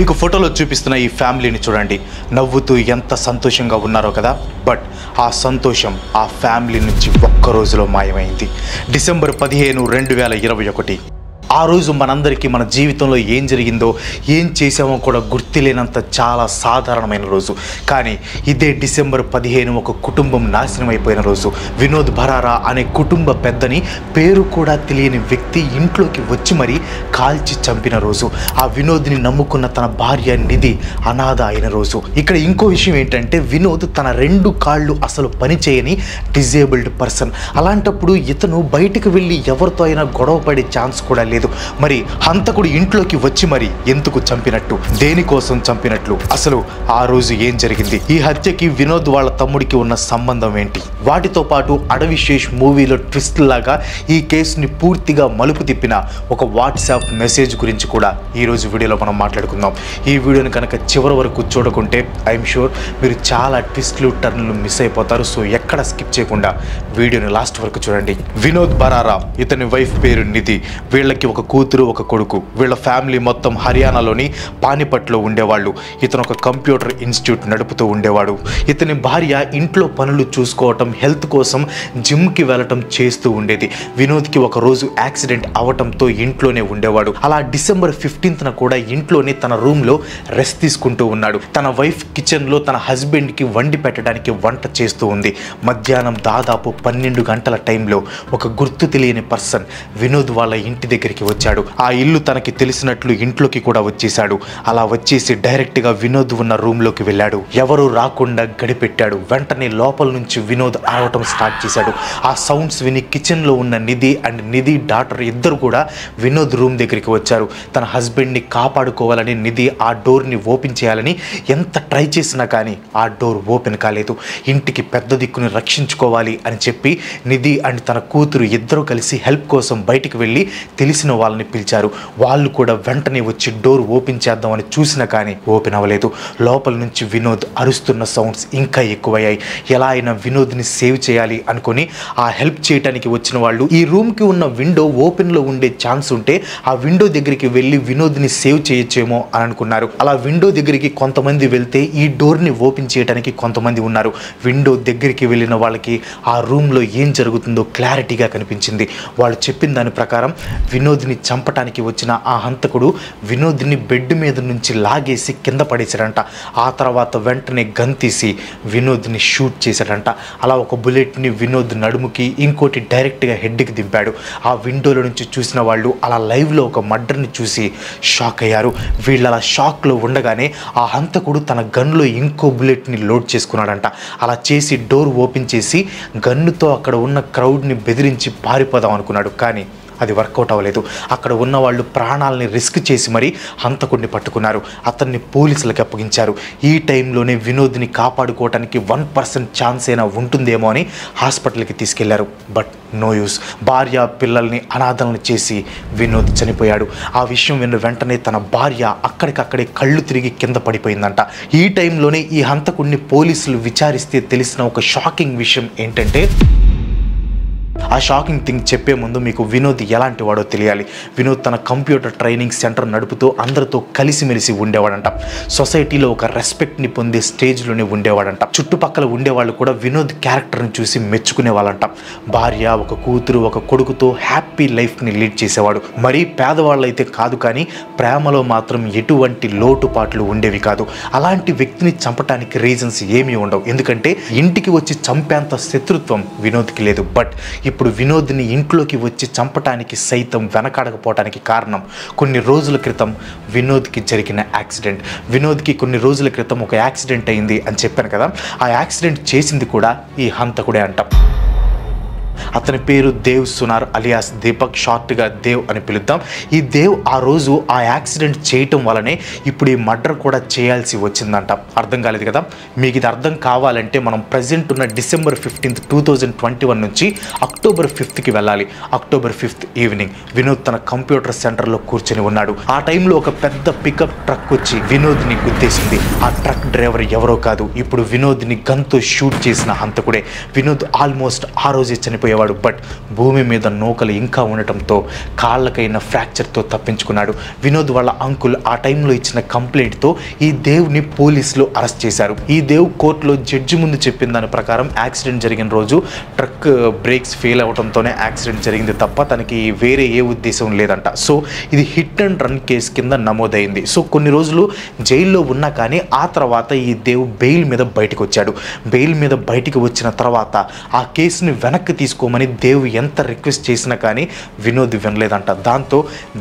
మీకు ఫోటోలో చూపిస్తున్న ఈ ఫ్యామిలీని చూడండి, నవ్వుతూ ఎంత సంతోషంగా ఉన్నారో కదా. బట్ ఆ సంతోషం ఆ ఫ్యామిలీ నుంచి ఒక్క రోజులో మాయమైంది. డిసెంబర్ 15, 2021. ఆ రోజు మనందరికీ మన జీవితంలో ఏం జరిగిందో, ఏం చేసామో కూడా గుర్తులేనంత చాలా సాధారణమైన రోజు. కానీ ఇదే డిసెంబర్ 15 ఒక కుటుంబం నాశనం అయిపోయిన రోజు. వినోద్ బరారా అనే కుటుంబ పెద్దని పేరు కూడా తెలియని వ్యక్తి ఇంట్లోకి వచ్చి మరీ కాల్చి చంపిన రోజు. ఆ వినోద్ని నమ్ముకున్న తన భార్య నిధి అనాథ అయిన రోజు. ఇక్కడ ఇంకో విషయం ఏంటంటే, వినోద్ తన 2 కాళ్ళు అసలు పనిచేయని డిజేబుల్డ్ పర్సన్. అలాంటప్పుడు ఇతను బయటకు వెళ్ళి ఎవరితో అయినా గొడవ పడే ఛాన్స్ కూడా లేదు. మరి హంతకుడు ఇంట్లోకి వచ్చి మరి ఎందుకు చంపినట్టు, దేనికోసం చంపినట్లు, అసలు ఆ రోజు ఏం జరిగింది, ఈ హత్యకి వినోద్ వాళ్ళ తమ్ముడికి ఉన్న సంబంధం ఏంటి, వాటితో పాటు అడవిశేష్ మూవీలో ట్విస్ట్ లాగా ఈ కేసుని పూర్తిగా మలుపు తిప్పిన ఒక వాట్సాప్ మెసేజ్ గురించి కూడా ఈరోజు వీడియోలో మనం మాట్లాడుకుందాం. ఈ వీడియోని కనుక చివరి వరకు చూడకుంటే ఐఎమ్ షూర్ మీరు చాలా ట్విస్ట్లు టర్న్లు మిస్ అయిపోతారు. సో ఎక్కడ స్కిప్ చేయకుండా వీడియోని లాస్ట్ వరకు చూడండి. వినోద్ బరారా, ఇతని వైఫ్ పేరు నిధి. వీళ్ళకి ఒక కూతురు, ఒక కొడుకు. వీళ్ళ ఫ్యామిలీ మొత్తం హర్యానాలోని పానిపట్లో ఉండేవాళ్ళు. ఇతను ఒక కంప్యూటర్ ఇన్స్టిట్యూట్ నడుపుతూ ఉండేవాడు. ఇతని భార్య ఇంట్లో పనులు చూసుకోవటం, హెల్త్ కోసం జిమ్కి వెళ్ళటం చేస్తూ ఉండేది. వినోద్కి ఒక రోజు యాక్సిడెంట్ అవటంతో ఇంట్లోనే ఉండేవాడు. అలా డిసెంబర్ 15న కూడా ఇంట్లోనే తన రూమ్లో రెస్ట్ తీసుకుంటూ ఉన్నాడు. తన వైఫ్ కిచెన్లో తన హస్బెండ్కి వండి పెట్టడానికి వంట చేస్తూ ఉంది. మధ్యాహ్నం దాదాపు 12 గంటల టైంలో ఒక గుర్తు తెలియని పర్సన్ వినోద్ వాళ్ళ ఇంటి దగ్గరికి వచ్చాడు. ఆ ఇల్లు తనకి తెలిసినట్లు ఇంట్లోకి కూడా వచ్చేశాడు. అలా వచ్చేసి డైరెక్ట్గా వినోద్ ఉన్న రూమ్లోకి వెళ్ళాడు. ఎవరు రాకుండా గడిపెట్టాడు. వెంటనే లోపల నుంచి వినోద్ అరవటం స్టార్ట్ చేశాడు. ఆ సౌండ్స్ విని కిచెన్లో ఉన్న నిధి అండ్ నిధి డాటర్ ఇద్దరు కూడా వినోద్ రూమ్ దగ్గరికి వచ్చారు. తన హస్బెండ్ని కాపాడుకోవాలని నిధి ఆ డోర్ని ఓపెన్ చేయాలని ఎంత ట్రై చేసినా కానీ ఆ డోర్ ఓపెన్ కాలేదు. ఇంటికి పెద్ద దిక్కుని రక్షించుకోవాలి అని చెప్పి నిధి అండ్ తన కూతురు ఇద్దరు కలిసి హెల్ప్ కోసం బయటికి వెళ్ళి తెలిసిన వాళ్ళని పిలిచారు. వాళ్ళు కూడా వెంటనే వచ్చి డోర్ ఓపెన్ చేద్దామని చూసినా కానీ ఓపెన్ అవ్వలేదు. లోపల నుంచి వినోద్ అరుస్తున్న సౌండ్స్ ఇంకా ఎక్కువయ్యాయి. ఎలా అయినా వినోద్ని సేవ్ చేయాలి అనుకుని ఆ హెల్ప్ చేయడానికి వచ్చిన వాళ్ళు ఈ రూమ్కి ఉన్న విండో ఓపెన్లో ఉండే ఛాన్స్ ఉంటే ఆ విండో దగ్గరికి వెళ్ళి వినోద్ని సేవ్ చేయొచ్చేమో అని అనుకున్నారు. అలా విండో దగ్గరికి కొంతమంది వెళ్తే ఈ డోర్ని ఓపెన్ చేయడానికి కొంతమంది ఉన్నారు. విండో దగ్గరికి వెళ్ళిన వాళ్ళకి ఆ రూమ్లో ఏం జరుగుతుందో క్లారిటీగా కనిపించింది. వాళ్ళు చెప్పిన దాని ప్రకారం వినోద్ని చంపటానికి వచ్చిన ఆ హంతకుడు వినోద్ని బెడ్ మీద నుంచి లాగేసి కింద పడేశాడంట. ఆ తర్వాత వెంటనే గన్ తీసి వినోద్ని షూట్ చేశాడంట. అలా ఒక బుల్లెట్ని వినోద్ నడుముకి, ఇంకోటి డైరెక్ట్గా హెడ్కి దింపాడు. ఆ విండోలో నుంచి చూసిన వాళ్ళు అలా లైవ్లో ఒక మర్డర్ని చూసి షాక్ అయ్యారు. వీళ్ళు అలా షాక్లో ఉండగానే ఆ హంతకుడు తన గన్లో ఇంకో బుల్లెట్ని లోడ్ చేసుకున్నాడంట. అలా చేసి డోర్ ఓపెన్ చేసి గన్నుతో అక్కడ ఉన్న క్రౌడ్ని బెదిరించి పారిపోదాం అనుకున్నాడు. కానీ అది వర్కౌట్ అవ్వలేదు. అక్కడ ఉన్న వాళ్ళు ప్రాణాలని రిస్క్ చేసి మరీ హంతకుడిని పట్టుకున్నారు. అతన్ని పోలీసులకు అప్పగించారు. ఈ టైంలోనే వినోద్ని కాపాడుకోవటానికి 1% ఛాన్స్ అయినా ఉంటుందేమో అని హాస్పిటల్కి తీసుకెళ్లారు. But no use. భార్య పిల్లల్ని అనాథలను చేసి వినోద్ చనిపోయాడు. ఆ విషయం విన్న వెంటనే తన భార్య అక్కడికక్కడే కళ్ళు తిరిగి కింద పడిపోయిందంట. ఈ టైంలోనే ఈ హంతకుడిని పోలీసులు విచారిస్తే తెలిసిన ఒక షాకింగ్ విషయం ఏంటంటే, ఆ షాకింగ్ థింగ్ చెప్పే ముందు మీకు వినోద్ ఎలాంటి వాడో తెలియాలి. వినోద్ తన కంప్యూటర్ ట్రైనింగ్ సెంటర్ నడుపుతూ అందరితో కలిసిమెలిసి ఉండేవాడంట. సొసైటీలో ఒక రెస్పెక్ట్ని పొందే స్టేజ్లోనే ఉండేవాడంట. చుట్టుపక్కల ఉండేవాళ్ళు కూడా వినోద్ క్యారెక్టర్ని చూసి మెచ్చుకునే వాళ్ళంట. భార్య, ఒక కూతురు, ఒక కొడుకుతో హ్యాపీ లైఫ్ని లీడ్ చేసేవాడు. మరీ పేదవాళ్ళు అయితే కాదు, కానీ ప్రేమలో మాత్రం ఎటువంటి లోటుపాట్లు ఉండేవి కాదు. అలాంటి వ్యక్తిని చంపటానికి రీజన్స్ ఏమీ ఉండవు. ఎందుకంటే ఇంటికి వచ్చి చంపేంత శత్రుత్వం వినోద్కి లేదు. బట్ ఇప్పుడు వినోద్ని ఇంట్లోకి వచ్చి చంపటానికి సైతం వెనకాడకపోవటానికి కారణం కొన్ని రోజుల క్రితం వినోద్కి జరిగిన యాక్సిడెంట్. వినోద్కి కొన్ని రోజుల క్రితం ఒక యాక్సిడెంట్ అయింది అని చెప్పాను కదా. ఆ యాక్సిడెంట్ చేసింది కూడా ఈ హంతకుడే అంట. అతని పేరు దేవ్ సునార్ అలియాస్ దీపక్, షార్ట్గా దేవ్ అని పిలుద్దాం. ఈ దేవ్ ఆ రోజు ఆ యాక్సిడెంట్ చేయటం వల్లనే ఇప్పుడు ఈ మర్డర్ కూడా చేయాల్సి వచ్చిందంట. అర్థం కాలేదు కదా మీకు? ఇది అర్థం కావాలంటే మనం ప్రజెంట్ ఉన్న డిసెంబర్ 15, 2021 నుంచి అక్టోబర్ 5కి వెళ్ళాలి. అక్టోబర్ 5 ఈవినింగ్ వినోద్ తన కంప్యూటర్ సెంటర్లో కూర్చొని ఉన్నాడు. ఆ టైంలో ఒక పెద్ద పికప్ ట్రక్ వచ్చి వినోద్ని గుద్దేసింది. ఆ ట్రక్ డ్రైవర్ ఎవరో కాదు, ఇప్పుడు వినోద్ని గన్తో షూట్ చేసిన హంతకుడే. వినోద్ ఆల్మోస్ట్ ఆ రోజే చనిపోయాడు. చనిపోయేవాడు. బట్ భూమి మీద నూకలు ఇంకా ఉండటంతో కాళ్ళకైన ఫ్రాక్చర్తో తప్పించుకున్నాడు. వినోద్ వాళ్ళ అంకుల్ ఆ టైంలో ఇచ్చిన కంప్లైంట్తో ఈ దేవుని పోలీసులు అరెస్ట్ చేశారు. ఈ దేవ్ కోర్టులో జడ్జి ముందు చెప్పిన దాని ప్రకారం యాక్సిడెంట్ జరిగిన రోజు ట్రక్ బ్రేక్స్ ఫెయిల్ అవడంతోనే యాక్సిడెంట్ జరిగింది తప్ప తనకి వేరే ఏ ఉద్దేశం లేదంట. సో ఇది హిట్ అండ్ రన్ కేసు కింద నమోదైంది. సో కొన్ని రోజులు జైల్లో ఉన్నా కానీ ఆ తర్వాత ఈ దేవ్ బెయిల్ మీద బయటకు వచ్చాడు. బెయిల్ మీద బయటికి వచ్చిన తర్వాత ఆ కేసుని వెనక్కి తీసుకోమని దేవ్ ఎంత రిక్వెస్ట్ చేసినా కానీ వినోద్ వినలేదంట. దాంతో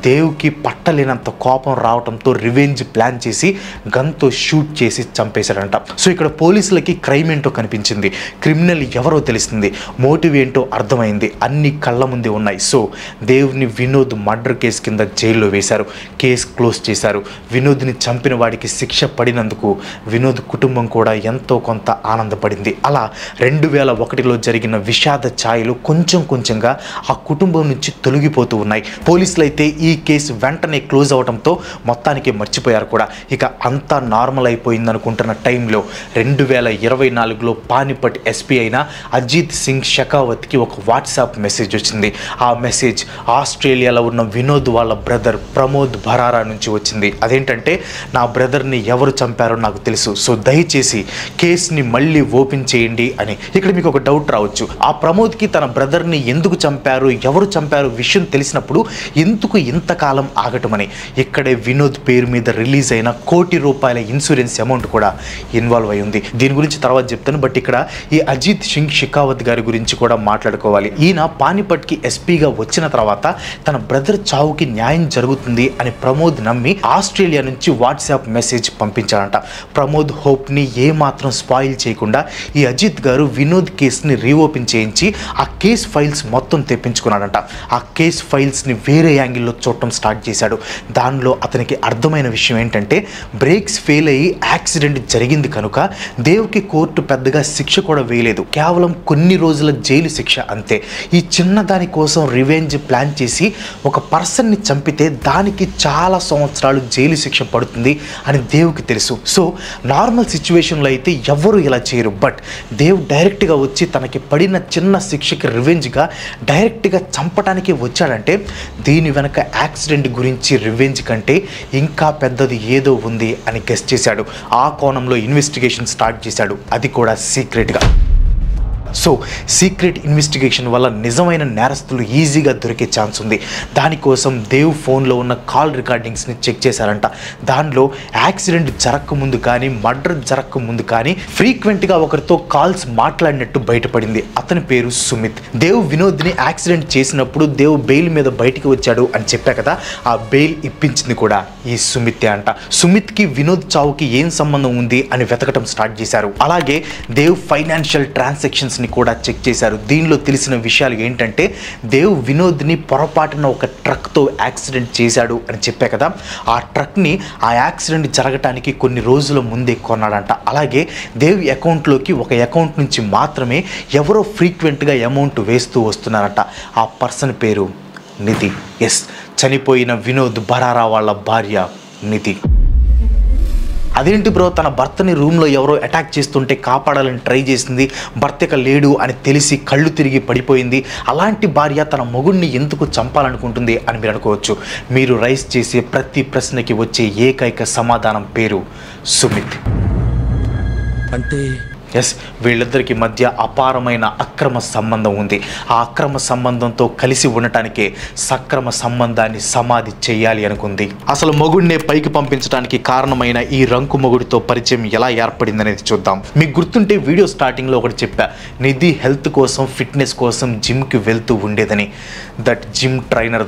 దేవుకి పట్టలేనంత కోపం రావడంతో రివెంజ్ ప్లాన్ చేసి గన్తో షూట్ చేసి చంపేశాడంట. సో ఇక్కడ పోలీసులకి క్రైమ్ ఏంటో కనిపించింది, క్రిమినల్ ఎవరో తెలిసింది, మోటివ్ ఏంటో అర్థమైంది, అన్ని కళ్ళ ముందే ఉన్నాయి. సో దేవుని వినోద్ మర్డర్ కేసు కింద జైల్లో వేశారు. కేసు క్లోజ్ చేశారు. వినోద్ని చంపిన వాడికి శిక్ష పడినందుకు వినోద్ కుటుంబం కూడా ఎంతో కొంత ఆనందపడింది. అలా 2001లో జరిగిన విషాద ఛాయలు కొంచెం కొంచెంగా ఆ కుటుంబం నుంచి తొలగిపోతూ ఉన్నాయి. పోలీసులు అయితే ఈ కేసు వెంటనే క్లోజ్ అవడంతో మొత్తానికి మర్చిపోయారు కూడా. ఇక అంతా నార్మల్ అయిపోయింది అనుకుంటున్న టైంలో 2024లో పానిపట్ ఎస్పీ అయిన అజిత్ సింగ్ షెకావత్కి ఒక వాట్సాప్ మెసేజ్ వచ్చింది. ఆ మెసేజ్ ఆస్ట్రేలియాలో ఉన్న వినోద్ వాళ్ళ బ్రదర్ ప్రమోద్ భరారా నుంచి వచ్చింది. అదేంటంటే, నా బ్రదర్ని ఎవరు చంపారో నాకు తెలుసు, సో దయచేసి కేసుని మళ్ళీ ఓపెన్ చేయండి అని. ఇక్కడ మీకు ఒక డౌట్ రావచ్చు, ఆ ప్రమోద్కి తన బ్రదర్ని ఎందుకు చంపారు, ఎవరు చంపారు విషయం తెలిసినప్పుడు ఎందుకు ఇంతకాలం ఆగటమని. ఇక్కడే వినోద్ పేరు మీద రిలీజ్ అయిన ₹1 కోటి ఇన్సూరెన్స్ అమౌంట్ కూడా ఇన్వాల్వ్ అయి ఉంది. దీని గురించి తర్వాత చెప్తాను. బట్ ఇక్కడ ఈ అజిత్ సింగ్ షెకావత్ గారి గురించి కూడా మాట్లాడుకోవాలి. ఈయన పానిపట్కి ఎస్పీగా వచ్చిన తర్వాత తన బ్రదర్ చావుకి న్యాయం జరుగుతుంది అని ప్రమోద్ నమ్మి ఆస్ట్రేలియా నుంచి వాట్సాప్ మెసేజ్ పంపించాడంట. ప్రమోద్ హోప్ని ఏమాత్రం స్పాయిల్ చేయకుండా ఈ అజిత్ గారు వినోద్ కేసుని రీఓపెన్ చేయించి ఆ కేస్ ఫైల్స్ మొత్తం తెప్పించుకున్నాడంట. ఆ కేస్ ఫైల్స్ని వేరే యాంగిల్లో చూడటం స్టార్ట్ చేశాడు. దానిలో అతనికి అర్థమైన విషయం ఏంటంటే, బ్రేక్స్ ఫెయిల్ అయ్యి యాక్సిడెంట్ జరిగింది కనుక దేవుకి కోర్టు పెద్దగా శిక్ష కూడా వేయలేదు, కేవలం కొన్ని రోజుల జైలు శిక్ష అంతే. ఈ చిన్నదాని కోసం రివెంజ్ ప్లాన్ చేసి ఒక పర్సన్ని చంపితే దానికి చాలా సంవత్సరాలు జైలు శిక్ష పడుతుంది అని దేవుకి తెలుసు. సో నార్మల్ సిచ్యువేషన్లో అయితే ఎవరు ఇలా చేయరు. బట్ దేవ్ డైరెక్ట్గా వచ్చి తనకి పడిన చిన్న శిక్షకి రివెంజ్గా డైరెక్ట్గా చంపడానికి వచ్చాడంటే దీని వెనక యాక్సిడెంట్ గురించి రివెంజ్ కంటే ఇంకా పెద్దది ఏదో ఉంది అని గెస్ చేశాడు. ఆ కోణంలో ఇన్వెస్టిగేషన్ స్టార్ట్ చేశాడు, అది కూడా సీక్రెట్గా. సో సీక్రెట్ ఇన్వెస్టిగేషన్ వల్ల నిజమైన నేరస్తులు ఈజీగా దొరికే ఛాన్స్ ఉంది. దానికోసం దేవ్ ఫోన్లో ఉన్న కాల్ రికార్డింగ్స్ని చెక్ చేశారంట. దానిలో యాక్సిడెంట్ జరగకముందు కానీ మర్డర్ జరగకముందు కానీ ఫ్రీక్వెంట్గా ఒకరితో కాల్స్ మాట్లాడినట్టు బయటపడింది. అతని పేరు సుమిత్. దేవ్ వినోద్ని యాక్సిడెంట్ చేసినప్పుడు దేవ్ బెయిల్ మీద బయటికి వచ్చాడు అని చెప్పా కదా, ఆ బెయిల్ ఇప్పించింది కూడా ఈ సుమితే అంట. సుమిత్కి వినోద్ చావుకి ఏం సంబంధం ఉంది అని వెతకటం స్టార్ట్ చేశారు. అలాగే దేవ్ ఫైనాన్షియల్ ట్రాన్సాక్షన్స్ కూడా చెక్ చేశారు. దీనిలో తెలిసిన విషయాలు ఏంటంటే, దేవ్ వినోద్ని పొరపాటున ఒక ట్రక్తో యాక్సిడెంట్ చేశాడు అని చెప్పా కదా, ఆ ట్రక్ని ఆ యాక్సిడెంట్ జరగటానికి కొన్ని రోజుల ముందే కొన్నాడంట. అలాగే దేవ్ అకౌంట్లోకి ఒక అకౌంట్ నుంచి మాత్రమే ఎవరో ఫ్రీక్వెంట్గా అమౌంట్ వేస్తూ వస్తున్నారంట. ఆ పర్సన్ పేరు నిధి. ఎస్, చనిపోయిన వినోద్ భరారా వాళ్ళ భార్య నిధి. అదేంటి బ్రో, తన భర్తని రూమ్లో ఎవరో అటాక్ చేస్తుంటే కాపాడాలని ట్రై చేసింది, భర్త లేడు అని తెలిసి కళ్ళు తిరిగి పడిపోయింది, అలాంటి భార్య తన మొగుడిని ఎందుకు చంపాలనుకుంటుంది అని మీరు అనుకోవచ్చు. మీరు రైస్ చేసే ప్రతి ప్రశ్నకి వచ్చే ఏకైక సమాధానం పేరు సుమిత్. అంటే ఎస్, వీళ్ళిద్దరికి మధ్య అపారమైన అక్రమ సంబంధం ఉంది. ఆ అక్రమ సంబంధంతో కలిసి ఉండటానికే సక్రమ సంబంధాన్ని సమాధి చేయాలి అనుకుంది. అసలు మొగుడినే పైకి పంపించడానికి కారణమైన ఈ రంకు మొగుడితో పరిచయం ఎలా ఏర్పడింది అనేది చూద్దాం. మీకు గుర్తుంటే వీడియో స్టార్టింగ్లో ఒకటి చెప్పా, నిధి హెల్త్ కోసం ఫిట్నెస్ కోసం జిమ్కి వెళ్తూ ఉండేదని. దట్ జిమ్ ట్రైనర్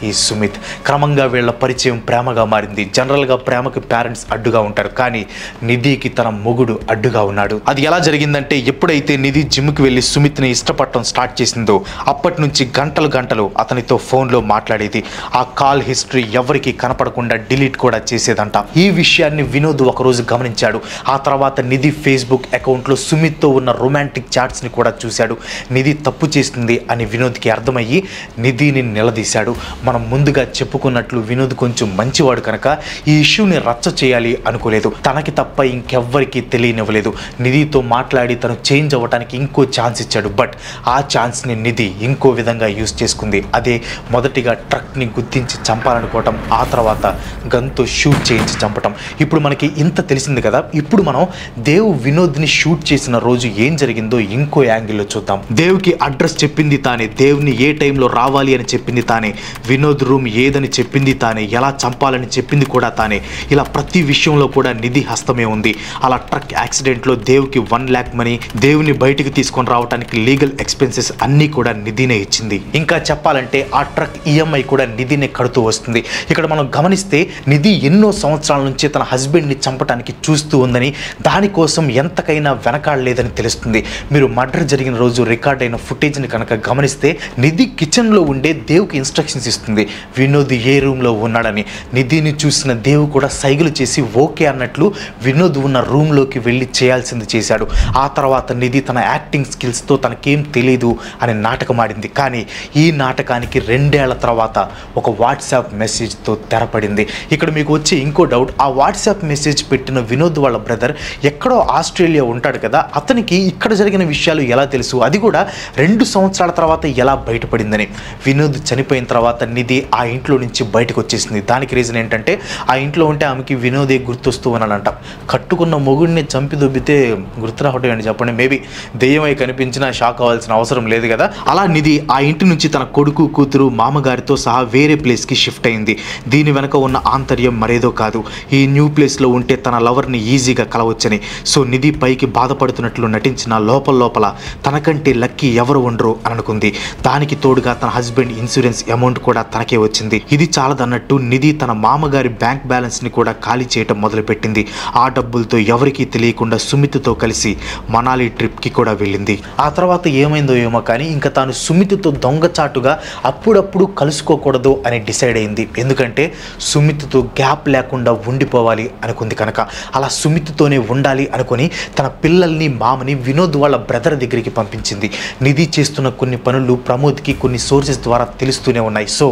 ఈ సుమిత్. క్రమంగా వీళ్ళ పరిచయం ప్రేమగా మారింది. జనరల్గా ప్రేమకి పేరెంట్స్ అడ్డుగా ఉంటారు, కానీ నిధికి తన మొగుడు అడ్డుగా ఉన్నాడు. అది ఎలా జరిగిందంటే, ఎప్పుడైతే నిధి జిమ్కి వెళ్ళి సుమిత్ని ఇష్టపడటం స్టార్ట్ చేసిందో అప్పటి నుంచి గంటలు గంటలు అతనితో ఫోన్లో మాట్లాడేది. ఆ కాల్ హిస్టరీ ఎవరికి కనపడకుండా డిలీట్ కూడా చేసేదంట. ఈ విషయాన్ని వినోద్ ఒకరోజు గమనించాడు. ఆ తర్వాత నిధి ఫేస్బుక్ అకౌంట్లో సుమిత్తో ఉన్న రొమాంటిక్ చాట్స్ని కూడా చూశాడు. నిధి తప్పు చేస్తుంది అని వినోద్కి అర్థమయ్యి నిధిని నిలదీశాడు. మనం ముందుగా చెప్పుకున్నట్లు వినోద్ కొంచెం మంచివాడు కనుక ఈ ఇష్యూని రచ్చ చేయాలి అనుకోలేదు. తనకి తప్ప ఇంకెవ్వరికి తెలియనివ్వలేదు. నిధితో నిధితో మాట్లాడి తను చేంజ్ అవ్వడానికి ఇంకో ఛాన్స్ ఇచ్చాడు. బట్ ఆ ఛాన్స్ని నిధి ఇంకో విధంగా యూజ్ చేసుకుంది. అదే మొదటిగా ట్రక్ని గుర్తించి చంపాలనుకోవటం, ఆ తర్వాత గన్తో షూట్ చేయించి చంపటం. ఇప్పుడు మనకి ఇంత తెలిసింది కదా, ఇప్పుడు మనం దేవ్ వినోద్ని షూట్ చేసిన రోజు ఏం జరిగిందో ఇంకో యాంగిల్లో చూద్దాం. దేవ్కి అడ్రస్ చెప్పింది తానే, దేవ్ని ఏ టైంలో రావాలి అని చెప్పింది తానే, వినోద్ రూమ్ ఏదని చెప్పింది తానే, ఎలా చంపాలని చెప్పింది కూడా తానే. ఇలా ప్రతి విషయంలో కూడా నిధి హస్తమే ఉంది. అలా ట్రక్ యాక్సిడెంట్లో దేవ్కి 1 lakh మనీ, దేవుని బయటికి తీసుకొని రావడానికి లీగల్ ఎక్స్పెన్సెస్ అన్నీ కూడా నిధినే ఇచ్చింది. ఇంకా చెప్పాలంటే ఆ ట్రక్ ఈఎంఐ కూడా నిధినే కడుతూ వస్తుంది. ఇక్కడ మనం గమనిస్తే నిధి ఎన్నో సంవత్సరాల నుంచి తన హస్బెండ్ని చంపడానికి చూస్తూ ఉందని, దానికోసం ఎంతకైనా వెనకాడలేదని తెలుస్తుంది. మీరు మర్డర్ జరిగిన రోజు రికార్డ్ అయిన ఫుటేజ్ని కనుక గమనిస్తే నిధి కిచెన్లో ఉండే దేవుకి ఇన్స్ట్రక్షన్స్ ఇస్తుంది, వినోద్ ఏ రూమ్లో ఉన్నాడని. నిధిని చూసిన దేవ్ కూడా సైగలు చేసి ఓకే అన్నట్లు వినోద్ ఉన్న రూమ్లోకి వెళ్ళి చేయాల్సింది చేశాడు. ఆ తర్వాత నిధి తన యాక్టింగ్ స్కిల్స్తో తనకేం తెలీదు అని నాటకం ఆడింది. కానీ ఈ నాటకానికి 2 ఏళ్ల తర్వాత ఒక వాట్సాప్ మెసేజ్తో తెరపడింది. ఇక్కడ మీకు వచ్చే ఇంకో డౌట్, ఆ వాట్సాప్ మెసేజ్ పెట్టిన వినోద్ వాళ్ళ బ్రదర్ ఎక్కడో ఆస్ట్రేలియా ఉంటాడు కదా, అతనికి ఇక్కడ జరిగిన విషయాలు ఎలా తెలుసు, అది కూడా 2 సంవత్సరాల తర్వాత ఎలా బయటపడిందని. వినోద్ చనిపోయిన తర్వాత నిధి ఆ ఇంట్లో నుంచి బయటకు వచ్చేసింది. దానికి రీజన్ ఏంటంటే ఆ ఇంట్లో ఉంటే ఆమెకి వినోదే గుర్తొస్తూ ఉన్నాడంట. కట్టుకున్న మొగుడిని చంపి దొబ్బితే గుర్తు రావటం ఏంటి చెప్పండి. మేబీ దెయ్యమై కనిపించినా షాక్ అవ్వాల్సిన అవసరం లేదు కదా. అలా నిధి ఆ ఇంటి నుంచి తన కొడుకు, కూతురు, మామగారితో సహా వేరే ప్లేస్కి షిఫ్ట్ అయింది. దీని వెనక ఉన్న ఆంతర్యం మరేదో కాదు, ఈ న్యూ ప్లేస్లో ఉంటే తన లవర్ని ఈజీగా కలవచ్చని. సో నిధి పైకి బాధపడుతున్నట్లు నటించిన లోపల తనకంటే లక్కీ ఎవరు ఉండరు అని అనుకుంది. దానికి తోడుగా తన హస్బెండ్ ఇన్సూరెన్స్ అమౌంట్ కూడా తనకే వచ్చింది. ఇది చాలదన్నట్టు నిధి తన మామగారి బ్యాంక్ బ్యాలెన్స్ని కూడా ఖాళీ చేయటం మొదలుపెట్టింది. ఆ డబ్బులతో ఎవరికీ తెలియకుండా సుమిత్తో కలిసి మనాలి ట్రిప్కి కూడా వెళ్ళింది. ఆ తర్వాత ఏమైందో ఏమో కానీ ఇంకా తాను సుమిత్తో దొంగచాటుగా అప్పుడప్పుడు కలుసుకోకూడదు అని డిసైడ్ అయింది. ఎందుకంటే సుమిత్తో గ్యాప్ లేకుండా ఉండిపోవాలి అనుకుంది కనుక. అలా సుమిత్తోనే ఉండాలి అనుకుని తన పిల్లల్ని, మామని వినోద్ వాళ్ళ బ్రదర్ దగ్గరికి పంపించింది. నిధి చేస్తున్న కొన్ని పనులు ప్రమోద్కి కొన్ని సోర్సెస్ ద్వారా తెలుస్తూనే ఉన్నాయి. సో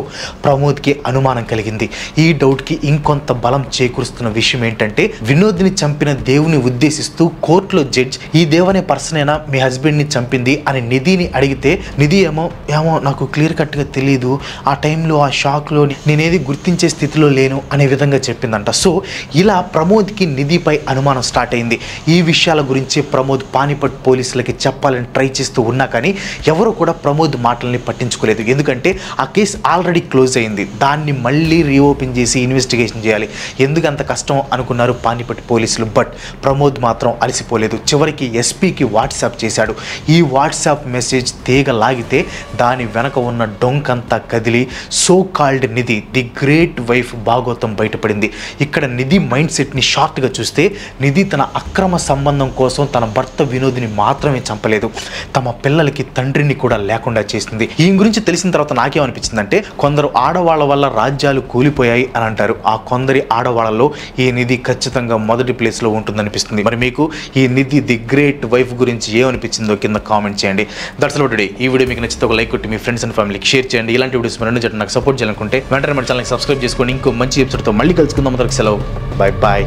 ప్రమోద్కి అనుమానం కలిగింది. ఈ డౌట్కి ఇంకొంత బలం చేకూరుస్తున్న విషయం ఏంటంటే, వినోద్ని చంపిన దేవుని ఉద్దేశిస్తూ కోర్టులో జడ్జ్ ఈ దేవ్ అనే పర్సనేనా మీ హస్బెండ్ని చంపింది అని నిధిని అడిగితే, నిధి ఏమో నాకు క్లియర్ కట్గా తెలియదు, ఆ టైంలో ఆ షాక్లో నేనేది గుర్తించే స్థితిలో లేను అనే విధంగా చెప్పిందంట. సో ఇలా ప్రమోద్కి నిధిపై అనుమానం స్టార్ట్ అయింది. ఈ విషయాల గురించి ప్రమోద్ పానిపట్ పోలీసులకి చెప్పాలని ట్రై చేస్తూ ఉన్నా కానీ ఎవరు కూడా ప్రమోద్ మాటల్ని పట్టించుకోలేదు. ఎందుకంటే ఆ కేసు ఆల్రెడీ క్లోజ్ అయింది, దాన్ని మళ్ళీ రీఓపెన్ చేసి ఇన్వెస్టిగేషన్ చేయాలి. ఎందుకు అంత కష్టం అనుకున్నారు పానిపట్ పోలీసులు. బట్ ప్రమోద్ మాత్రం అలసిపోలేదు. చివరికి ఎస్పీకి వాట్సాప్ చేశాడు. ఈ వాట్సాప్ మెసేజ్ తీగ లాగితే దాని వెనక ఉన్న డొంకంతా కదిలి so called Nidhi the great wife భాగోతం బయటపడింది. ఇక్కడ నిధి మైండ్ సెట్ని షార్ట్గా చూస్తే, నిధి తన అక్రమ సంబంధం కోసం తన భర్త వినోద్ని మాత్రమే చంపలేదు, తమ పిల్లలకి తండ్రిని కూడా లేకుండా చేసింది. ఈ గురించి తెలిసిన తర్వాత నాకేమనిపించిందంటే, కొందరు ఆడవాళ్ళ వల్ల రాజ్యాలు కూలిపోయాయి అని అంటారు. ఆ కొందరి ఆడవాళ్ళలో ఈ నిధి ఖచ్చితంగా మొదటి ప్లేస్లో ఉంటుందనిపిస్తుంది. మరి మీకు ఈ నిధి ది గ్రేట్ వైఫ్ గురించి ఏమనిపించిందో కింద కామెంట్ చేయండి. That's all today. ఈ వీడియో మీకు నచ్చితే ఒక లైక్ కొట్టి మీ ఫ్రెండ్స్ అండ్ ఫ్యామిలీకి షేర్ చేయండి. ఇలాంటి వీడియోస్ మరెన్నో చేయడం నాకు సపోర్ట్ చేయాలనుకుంటే వెంటనే మన ఛానల్కి సబ్స్క్రైబ్ చేసుకోండి. ఇంకో మంచి ఎపిసోడ్తో మళ్ళీ కలుసుకుందాం. సెలవు. Bye bye.